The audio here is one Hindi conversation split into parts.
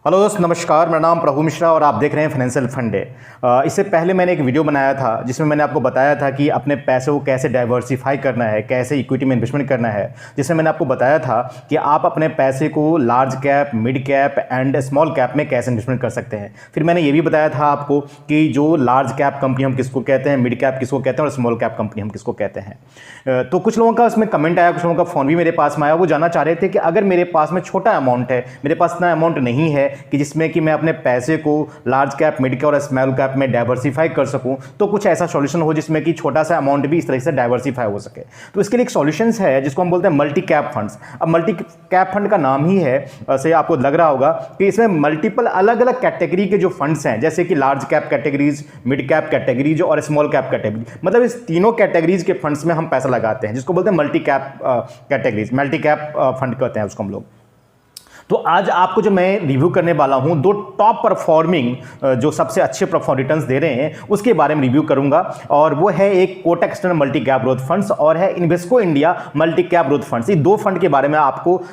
हेलो दोस्त, नमस्कार। मेरा नाम प्रभु मिश्रा और आप देख रहे हैं फाइनेंशियल फंड डे। इससे पहले मैंने एक वीडियो बनाया था जिसमें मैंने आपको बताया था कि अपने पैसे को कैसे डाइवर्सिफाई करना है, कैसे इक्विटी में इन्वेस्टमेंट करना है। जिसमें मैंने आपको बताया था कि आप अपने पैसे को large cap, mid cap and small cap में कैसे इन्वेस्टमेंट कर सकते हैं। फिर मैंने ये भी बताया था आपको कि जो लार्ज कैप कंपनी हम किसको कहते हैं, मिड कैप किसको कहते हैं और स्मॉल कैप कंपनी हम किसको कहते हैं। तो कुछ लोगों का उसमें कमेंट आया, कुछ लोगों का फ़ोन भी मेरे पास में आया। वो जानना चाह रहे थे कि अगर मेरे पास में छोटा अमाउंट है, मेरे पास इतना अमाउंट नहीं है कि जिसमें कि मैं अपने पैसे को लार्ज कैप, मिड कैप और स्मॉल कैप में डाइवर्सिफाई कर सकूं, तो कुछ ऐसा सॉल्यूशन हो जिसमें कि छोटा सा अमाउंट भी इस तरह से डाइवर्सिफाई हो सके। तो इसके लिए एक सॉल्यूशंस है जिसको हम बोलते हैं मल्टी कैप फंड्स। अब मल्टी कैप फंड का नाम ही है, ऐसे आपको लग रहा होगा कि इसमें मल्टीपल अलग अलग कैटेगरी के जो फंड्स हैं, जैसे कि large cap categories, mid cap categories और स्मॉल कैप कैटेगरी, मतलब इस तीनों कैटेगरीज के फंड्स में हम पैसा लगाते हैं, जिसको बोलते हैं multi cap categories, multi cap fund कहते हैं उसको हम लोग। तो आज आपको जो मैं रिव्यू करने वाला हूं, दो टॉप परफॉर्मिंग जो सबसे अच्छे रिटर्न्स दे रहे हैं उसके बारे में रिव्यू करूंगा। और वो है एक Kotak external multi cap growth funds और है Invesco India multi cap growth funds. ये दो फंड के बारे में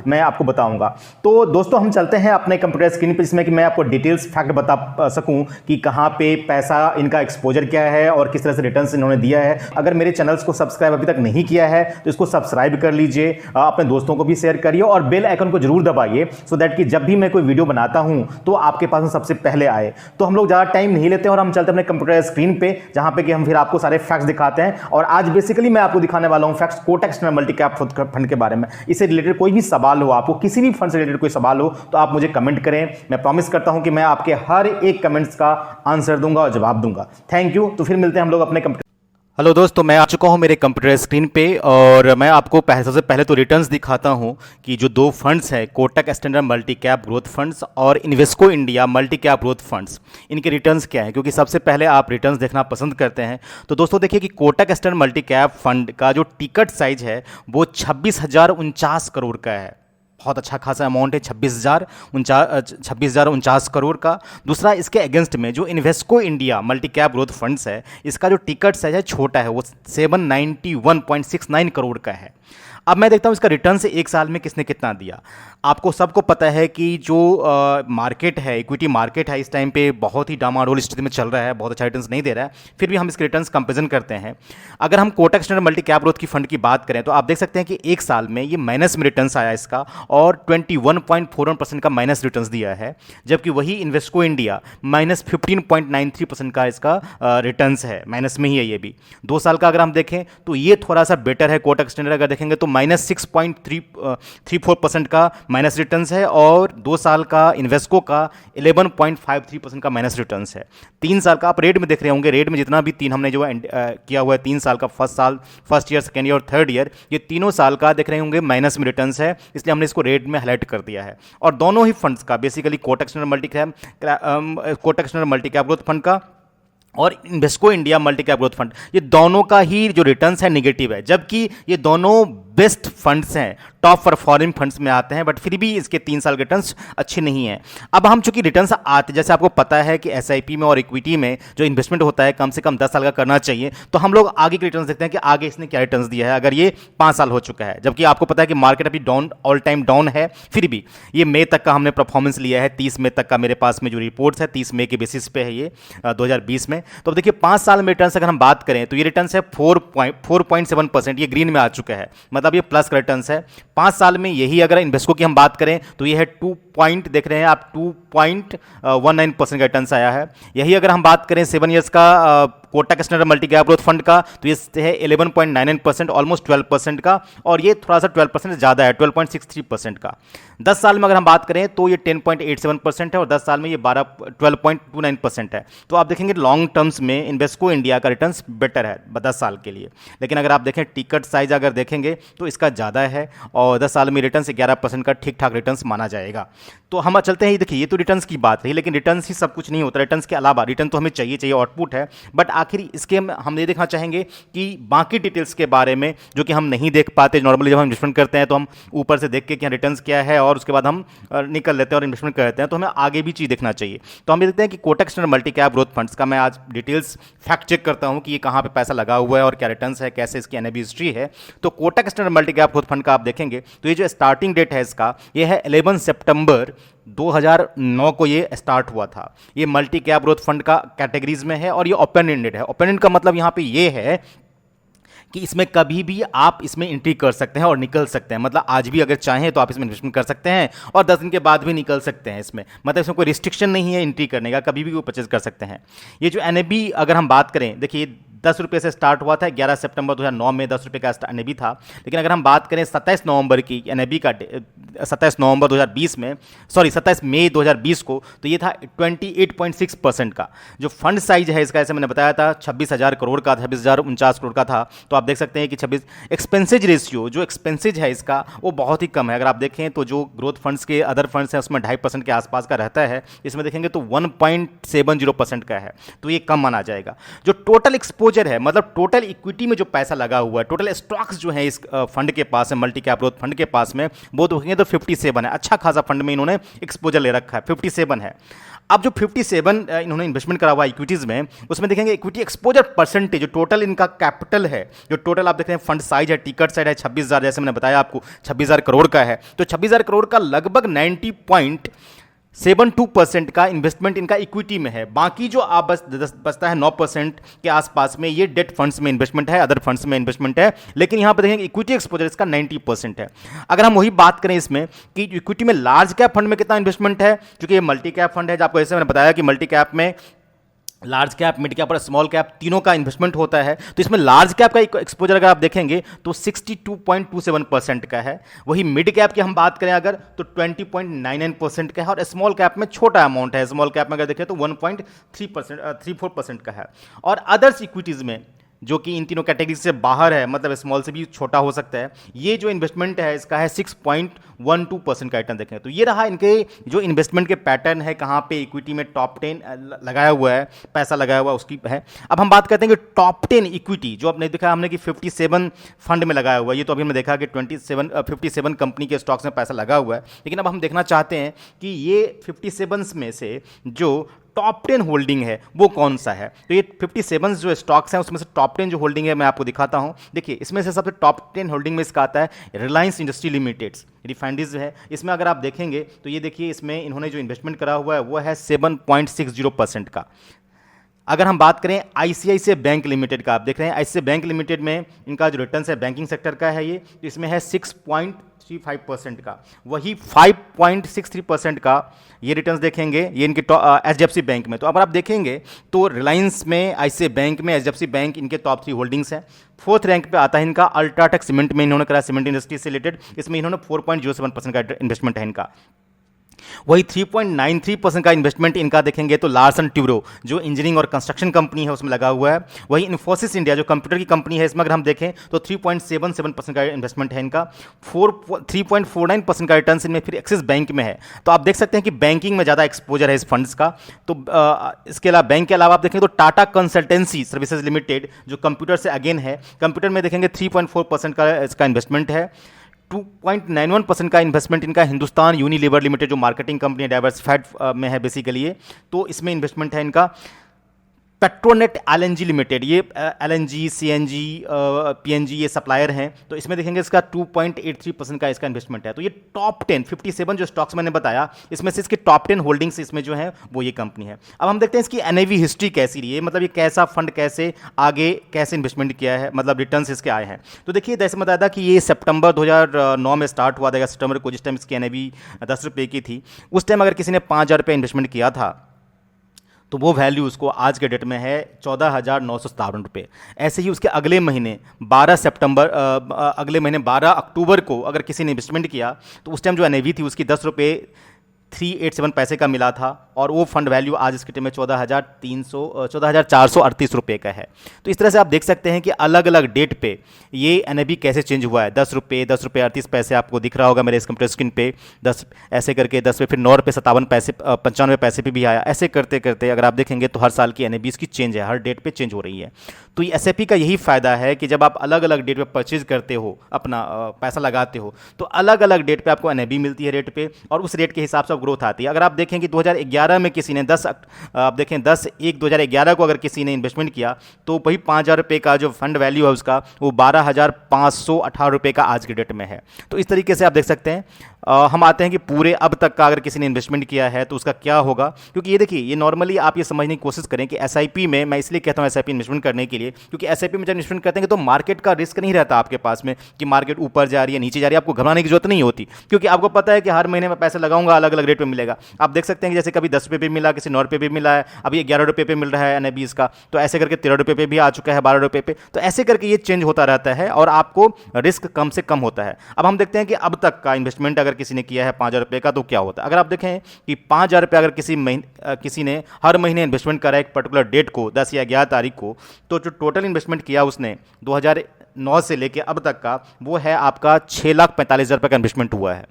मैं आपको बताऊंगा। तो दोस्तों, हम चलते हैं अपने कंप्यूटर स्क्रीन पर, जिसमें कि मैं आपको डिटेल्स फैक्ट बता सकूं कि कहां पे पैसा, इनका एक्सपोजर क्या है और किस तरह से रिटर्न्स इन्होंने दिया है। अगर मेरे चैनल्स को सब्सक्राइब अभी तक नहीं किया है तो इसको सब्सक्राइब कर लीजिए, अपने दोस्तों को भी शेयर करिए और बेल आइकन को जरूर दबाइए, सो दैट कि जब भी मैं कोई वीडियो बनाता हूं तो आपके पास में सबसे पहले आए। तो हम लोग ज़्यादा टाइम नहीं लेते और हम चलते हैं अपने कंप्यूटर स्क्रीन पे, जहां पे कि हम फिर आपको सारे फैक्ट्स दिखाते हैं। और आज बेसिकली मैं आपको दिखाने वाला हूं facts Kotak external multi cap fund के बारे में। इससे रिलेटेड कोई भी सवाल हो, आपको किसी भी फंड से रिलेटेड कोई सवाल हो तो आप मुझे कमेंट करें। मैं प्रॉमिस करता हूं कि मैं आपके हर एक कमेंट्स का आंसर दूंगा और जवाब दूंगा। Thank you. तो फिर मिलते हैं हम लोग अपने कंप्यूटर। हेलो दोस्तों, मैं आ चुका हूं मेरे कंप्यूटर स्क्रीन पे और मैं आपको सबसे पहले तो रिटर्न्स दिखाता हूं कि जो दो फंड्स हैं, Kotak external multi cap growth funds और Invesco India multi cap growth funds, इनके रिटर्न्स क्या हैं, क्योंकि सबसे पहले आप रिटर्न्स देखना पसंद करते हैं। तो दोस्तों देखिए कि Kotak external multi cap fund का जो टिकट साइज है वो 26,049 करोड़ का है। बहुत अच्छा खासा अमाउंट है, 26,049 करोड़ का। दूसरा, इसके अगेंस्ट में जो Invesco India multi cap growth funds है, इसका जो टिकट साइज है छोटा है, वो 791.69 करोड़ का है। अब मैं देखता हूँ इसका रिटर्न से एक साल में किसने कितना दिया। आपको सबको पता है कि जो मार्केट है, इक्विटी मार्केट है, इस टाइम पे बहुत ही डामाडोल स्थिति में चल रहा है, बहुत अच्छा रिटर्न्स नहीं दे रहा है। फिर भी हम इसके रिटर्न्स कंपेरिजन करते हैं। अगर हम Kotak external multi cap growth की फंड की बात करें तो आप देख सकते हैं कि एक साल में ये माइनस में रिटर्न्स आया इसका और 21.41% का माइनस रिटर्न्स दिया है। जबकि वही इन्वेस्को इंडिया माइनस 15.93% का इसका रिटर्न्स है, माइनस में ही है ये भी। 2 साल का अगर हम देखें तो ये थोड़ा सा बेटर है। कोटक एक्सटर्नल अगर देखेंगे तो माइनस 6.34% का माइनस रिटर्न्स है और 2 साल का इन्वेस्को का 11.53% का माइनस रिटर्न्स है। 3 साल का आप रेट में देख रहे होंगे, रेट में जितना भी तीन हमने जो किया हुआ है, 3 साल का, फर्स्ट ईयर, सेकेंड ईयर और थर्ड ईयर, ये तीनों साल का देख रहे होंगे माइनस में रिटर्न्स है, इसलिए हमने इसको रेट में हाईलाइट कर दिया है। और दोनों ही फंड्स का, basically Kotak external multi cap growth fund का और Invesco India multi cap growth fund, ये दोनों का ही जो रिटर्न्स है निगेटिव है। जबकि ये दोनों बेस्ट फंड्स हैं, टॉप परफॉर्मिंग फंड्स में आते हैं, बट फिर भी इसके 3 साल के रिटर्न्स अच्छे नहीं हैं। अब हम चूंकि रिटर्न्स आते, जैसे आपको पता है कि एसआईपी में और इक्विटी में जो इन्वेस्टमेंट होता है कम से कम 10 साल का करना चाहिए, तो हम लोग आगे के रिटर्न्स देखते हैं कि आगे इसने क्या रिटर्न्स दिया है अगर ये 5 साल हो चुका है। जबकि आपको पता है कि मार्केट अभी डाउन, ऑल टाइम डाउन है, फिर भी ये मई तक का हमने परफॉर्मेंस लिया है। 30 मई तक का मेरे पास में जो रिपोर्ट्स है, 30 मई के बेसिस पे है ये 2020 में। तो अब देखिए 5 साल में रिटर्न्स अगर हम बात करें तो ये रिटर्न्स है 4.7%, ये ग्रीन में आ चुका है, मतलब ये प्लस का रिटर्न्स है। 5 साल में यही अगर इन्वेस्को की हम बात करें तो ये है 2 पॉइंट, देख रहे हैं आप, 2.19% का रिटर्न्स आया है। यही अगर हम बात करें 7 ईयर्स का Kotak external multi cap growth fund का, तो ये है 11.99%, ऑलमोस्ट 12% का, और ये थोड़ा सा 12% ज़्यादा है, 12.63% का। 10 साल में अगर हम बात करें तो ये 10.87% है और 10 साल में ये 12.29% है। तो आप देखेंगे लॉन्ग टर्म्स में इन्वेस्को इंडिया का रिटर्न्स बेटर है 10 साल के लिए। लेकिन अगर आप देखें टिकट साइज अगर देखेंगे तो इसका ज़्यादा है और 10 साल में रिटर्न्स 11% का ठीक ठाक रिटर्न्स माना जाएगा। तो हम चलते हैं, देखिए ये तो रिटर्न्स की बात रही, लेकिन रिटर्न्स ही सब कुछ नहीं होता। रिटर्न्स के अलावा रिटर्न तो हमें चाहिए आउटपुट है, बट आखिर इसके हम ये देखना चाहेंगे कि बाकी डिटेल्स के बारे में जो कि हम नहीं देख पाते। नॉर्मली जब हम इन्वेस्टमेंट करते हैं तो हम ऊपर से देख के कि रिटर्न्स क्या है और उसके बाद हम निकल लेते हैं और इन्वेस्टमेंट करते हैं, तो हमें आगे भी चीज़ देखना चाहिए। तो हम ये देखते हैं कि Kotak external multi cap growth funds का मैं आज डिटेल्स फैक्ट चेक करता हूँ कि ये कहाँ पे पैसा लगा हुआ है और क्या रिटर्न्स है, कैसे इसकी एनएबी हिस्ट्री है। तो Kotak external multi cap growth fund का आप देखेंगे तो ये जो स्टार्टिंग डेट है इसका, ये है 11 सितंबर 2009 को ये स्टार्ट हुआ था। ये मल्टी कैप ग्रोथ फंड का कैटेगरीज में है और ये ओपन एंडेड है। ओपन एंड का मतलब यहाँ पे ये है कि इसमें कभी भी आप इसमें एंट्री कर सकते हैं और निकल सकते हैं। मतलब आज भी अगर चाहें तो आप इसमें इन्वेस्टमेंट कर सकते हैं और 10 दिन के बाद भी निकल सकते हैं इसमें। मतलब इसमें कोई रिस्ट्रिक्शन नहीं है एंट्री करने का, कभी भी वो परचेज कर सकते हैं। ये जो NAV अगर हम बात करें, देखिए 10 रुपये से स्टार्ट हुआ था। 11 सितंबर 2009 में 10 रुपये का NAV था। लेकिन अगर हम बात करें 27 नवंबर की NAV का, 27 नवंबर 2020 में, सॉरी 27 मई 2020 को, तो ये था 28.6% का। जो फंड साइज है इसका, ऐसे मैंने बताया था 26,000 करोड़ का, 26,049 करोड़ का था। तो आप देख सकते हैं कि 26 एक्सपेंसेज रेशियो, जो एक्सपेंसेज है इसका वो बहुत ही कम है। अगर आप देखें तो जो ग्रोथ फंड्स के अदर फंड्स हैं उसमें 2.5% के आसपास का रहता है, इसमें देखेंगे तो 1.70% का है, तो ये कम माना जाएगा। जो टोटल एक्सपोजर है, मतलब टोटल इक्विटी में जो पैसा लगा हुआ है, टोटल स्टॉक्स जो है इस फंड के पास है, मल्टी कैप ग्रोथ फंड के पास में, वो देखेंगे तो 57 है। अच्छा खासा फंड में इन्होंने एक्सपोजर ले रखा है, 57 है। अब जो 57 इन्होंने इन्वेस्टमेंट करा हुआ इक्विटीज़ में, उसमें देखेंगे इक्विटी एक्सपोजर परसेंटेज, जो टोटल इनका कैपिटल है, जो टोटल आप देख रहे हैं फंड साइज है, टिकट साइज है 26,000, जैसे मैंने बताया आपको 26,000 करोड़ का है। तो 26,000 करोड़ का लगभग 90.72% का इन्वेस्टमेंट इनका इक्विटी में है। बाकी जो आप बचता है 9% के आसपास में, ये डेट फंड्स में इन्वेस्टमेंट है, अदर फंड्स में इन्वेस्टमेंट है। लेकिन यहाँ पर देखेंगे इक्विटी एक्सपोजर इसका 90% है। अगर हम वही बात करें इसमें कि इक्विटी में लार्ज कैप फंड में कितना इन्वेस्टमेंट है, क्योंकि ये मल्टी कैप फंड है, जो आपको जैसे मैंने बताया कि मल्टी कैप में लार्ज कैप, मिड कैप और स्मॉल कैप तीनों का इन्वेस्टमेंट होता है। तो इसमें लार्ज कैप का एक्सपोजर अगर आप देखेंगे तो 62.27% का है। वही मिड कैप की हम बात करें अगर तो 20.99% का है, और स्मॉल कैप में छोटा अमाउंट है। स्मॉल कैप में अगर देखें तो 1.34% का है। और अदर्स इक्विटीज़ में, जो कि इन तीनों कैटेगरी से बाहर है, मतलब स्मॉल से भी छोटा हो सकता है, ये जो इन्वेस्टमेंट है इसका है 6.12% का रिटर्न देखें। तो ये रहा इनके जो इन्वेस्टमेंट के पैटर्न है, कहाँ पे इक्विटी में टॉप 10 लगाया हुआ है, पैसा लगाया हुआ उसकी है। अब हम बात करते हैं कि टॉप 10 इक्विटी जो आपने देखा हमने कि 57 फंड में लगाया हुआ है। ये तो अभी हमने देखा कि 57 कंपनी के स्टॉक्स में पैसा लगा हुआ है। लेकिन अब हम देखना चाहते हैं कि ये 57 में से जो टॉप 10 होल्डिंग है वो कौन सा है। तो ये 57 जो स्टॉक्स हैं उसमें से टॉप 10 जो होल्डिंग है मैं आपको दिखाता हूं। देखिए इसमें से सबसे टॉप 10 होल्डिंग में इसका आता है रिलायंस इंडस्ट्री लिमिटेड, रिफाइनरीज है। इसमें अगर आप देखेंगे तो ये देखिए इसमें इन्होंने जो इन्वेस्टमेंट करा हुआ है वो है 7.60% का। अगर हम बात करें ICICI बैंक लिमिटेड का, आप देख रहे हैं ICICI बैंक लिमिटेड में इनका जो रिटर्न है बैंकिंग सेक्टर का है, ये तो इसमें है 6.35% का। वही 5.63% का ये रिटर्न्स देखेंगे ये इनके HDFC बैंक में। तो अगर आप देखेंगे तो रिलायंस में, ICICI बैंक में, HDFC बैंक इनके टॉप 3 होल्डिंग्स हैं। 4th रैंक पे आता है इनका अल्ट्राटेक सीमेंट में, इन्होंने करा सीमेंट इंडस्ट्री से रिलेटेड, इसमें इन्होंने 4.07% का इन्वेस्टमेंट है इनका। वही 3.93% का इन्वेस्टमेंट इनका देखेंगे तो लार्सन ट्यूब्रो जो इंजीनियरिंग और कंस्ट्रक्शन कंपनी है उसमें लगा हुआ है। वही इन्फोसिस इंडिया जो कंप्यूटर की कंपनी है, इसमें अगर हम देखें तो 3.77% का इन्वेस्टमेंट है इनका। 3.49% का रिटर्न इनमें फिर एक्सिस बैंक में है। तो आप देख सकते हैं कि बैंकिंग में ज़्यादा एक्सपोजर है इस फंड्स का। तो इसके अलावा बैंक के अलावा आप देखें तो टाटा कंसल्टेंसी सर्विसेज लिमिटेड जो कंप्यूटर से अगेन है, कंप्यूटर में देखेंगे 3.4% का इसका इन्वेस्टमेंट है। 2.91% का इन्वेस्टमेंट इनका हिंदुस्तान यूनिलीवर लिमिटेड जो मार्केटिंग कंपनी डाइवर्सिफाइड में है बेसिकली ये, तो इसमें इन्वेस्टमेंट है इनका। पेट्रोनेट LNG लिमिटेड, ये LNG, CNG, PNG ये सप्लायर हैं, तो इसमें देखेंगे इसका 2.83% का इसका इन्वेस्टमेंट है। तो ये टॉप 10 57 जो स्टॉक्स मैंने बताया इसमें से इसके टॉप 10 होल्डिंग्स इसमें जो है वो ये कंपनी है। अब हम देखते हैं इसकी NAV हिस्ट्री कैसी रही है, मतलब ये कैसा फंड कैसे आगे कैसे इन्वेस्टमेंट किया है, मतलब रिटर्न्स इसके आए हैं। तो देखिए जैसे बताया था कि ये सितंबर 2009 में स्टार्ट हुआ था, सितंबर को, जिस टाइम इसकी NAV 10 रुपये की थी। उस टाइम अगर किसी ने 5,000 रुपये इन्वेस्टमेंट किया था तो वो वैल्यू उसको आज के डेट में है 14,957 रुपये। ऐसे ही उसके अगले महीने 12 अक्टूबर को अगर किसी ने इन्वेस्टमेंट किया तो उस टाइम जो NAV थी उसकी 10 रुपये 387 पैसे का मिला था, और वो फंड वैल्यू आज इसके टाइम में 14,438 रुपये का है। तो इस तरह से आप देख सकते हैं कि अलग अलग डेट पे ये NAV कैसे चेंज हुआ है। 10 रुपये 38 पैसे आपको दिख रहा होगा मेरे इस कंप्यूटर स्क्रीन पे, 10 ऐसे करके 10 पे, फिर 9 रुपये 57 पैसे 95 पैसे पे भी आया। ऐसे करते करते अगर आप देखेंगे तो हर साल की NAV इसकी चेंज है, हर डेट पे चेंज हो रही है। तो ये एसआईपी का यही फ़ायदा है कि जब आप अलग अलग डेट पे परचेज करते हो, अपना पैसा लगाते हो, तो अलग अलग डेट पे आपको एनएबी मिलती है रेट पे, और उस रेट के हिसाब से ग्रोथ आती है। अगर आप देखें कि 2011 में किसी ने आप देखें 10/1/2011 को अगर किसी ने इन्वेस्टमेंट किया, तो वही 5,000 रुपये का जो फंड वैल्यू है उसका, वो 12,518 रुपये का आज की डेट में है। तो इस तरीके से आप देख सकते हैं। हम आते हैं कि पूरे अब तक का अगर किसी ने इन्वेस्टमेंट किया है तो उसका क्या होगा, क्योंकि ये देखिए, ये नॉर्मली आप ये समझने की कोशिश करें कि एसआईपी में, मैं इसलिए कहता हूँ एसआईपी इन्वेस्टमेंट करने के लिए, क्योंकि एसआईपी में जब इन्वेस्टमेंट करते हैं तो मार्केट का रिस्क नहीं रहता आपके पास में कि मार्केट ऊपर जा रही है नीचे जा रही है, आपको घबराने की जरूरत नहीं होती, क्योंकि आपको पता है कि हर महीने में पैसे लगाऊंगा अलग अलग रेट पे मिलेगा। आप देख सकते हैं कि जैसे कभी 10 रुपये पे मिला, किसी 9 रुपये पे मिला है, अभी 11 रुपये पे मिल रहा है एनएबीज का, तो ऐसे करके 13 रुपये पे भी आ चुका है, 12 रुपये पे, तो ऐसे करके ये चेंज होता रहता है और आपको रिस्क कम से कम होता है। अब हम देखते हैं कि अब तक का इन्वेस्टमेंट अगर किसी ने किया है 5,000 रुपये का, तो क्या होता है। अगर आप देखें कि 5,000 रुपये अगर किसी ने हर महीने इन्वेस्टमेंट करा एक पर्टिकुलर डेट को, 10 या 11 तारीख को, तो जो टोटल इन्वेस्टमेंट किया उसने 2009 से लेके अब तक का, वो है आपका 6,45,000 रुपये का इन्वेस्टमेंट हुआ है।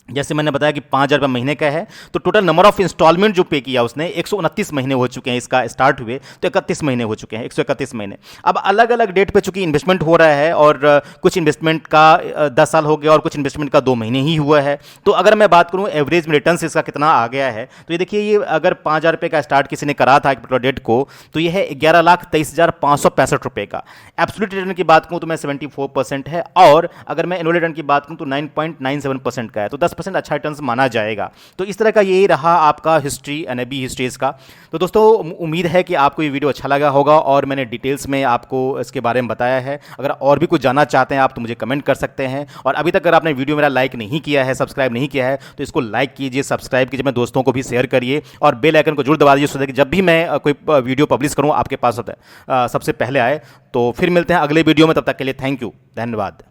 जैसे मैंने बताया कि 5,000 रुपये महीने का है, तो टोटल नंबर ऑफ इंस्टॉलमेंट जो पे किया उसने 129 महीने हो चुके हैं, इसका स्टार्ट हुए तो 31 महीने हो चुके हैं, 131 महीने। अब अलग अलग डेट पे चूंकि इन्वेस्टमेंट हो रहा है, और कुछ इन्वेस्टमेंट का 10 साल हो गया और कुछ इन्वेस्टमेंट का 2 महीने ही हुआ है। तो अगर मैं बात करूँ एवरेज में रिटर्न इसका कितना आ गया है, तो ये देखिए, ये अगर 5,000 रुपये का स्टार्ट किसी ने करा था एक पर्टिकुलर डेट को, तो ये है 11,23,565 रुपये का। एब्सोल्यूट रिटर्न की बात करूँ तो मैं 74% है, और अगर मैं एनुअल रिटर्न की बात करूँ तो 9.97% का है, तो 10% अच्छा रिटर्न माना जाएगा। तो इस तरह का ये रहा आपका हिस्ट्री, एनएबी हिस्ट्रीज का। तो दोस्तों, उम्मीद है कि आपको ये वीडियो अच्छा लगा होगा और मैंने डिटेल्स में आपको इसके बारे में बताया है। अगर और भी कुछ जानना चाहते हैं आप तो मुझे कमेंट कर सकते हैं, और अभी तक अगर आपने वीडियो मेरा लाइक नहीं किया है, सब्सक्राइब नहीं किया है, तो इसको लाइक कीजिए, सब्सक्राइब कीजिए, अपने दोस्तों को भी शेयर करिए, और बेल आइकन को जरूर दबा दीजिए, सो कि जब भी मैं कोई वीडियो पब्लिश करूँ आपके पास सबसे पहले आए। तो फिर मिलते हैं अगले वीडियो में, तब तक के लिए थैंक यू, धन्यवाद।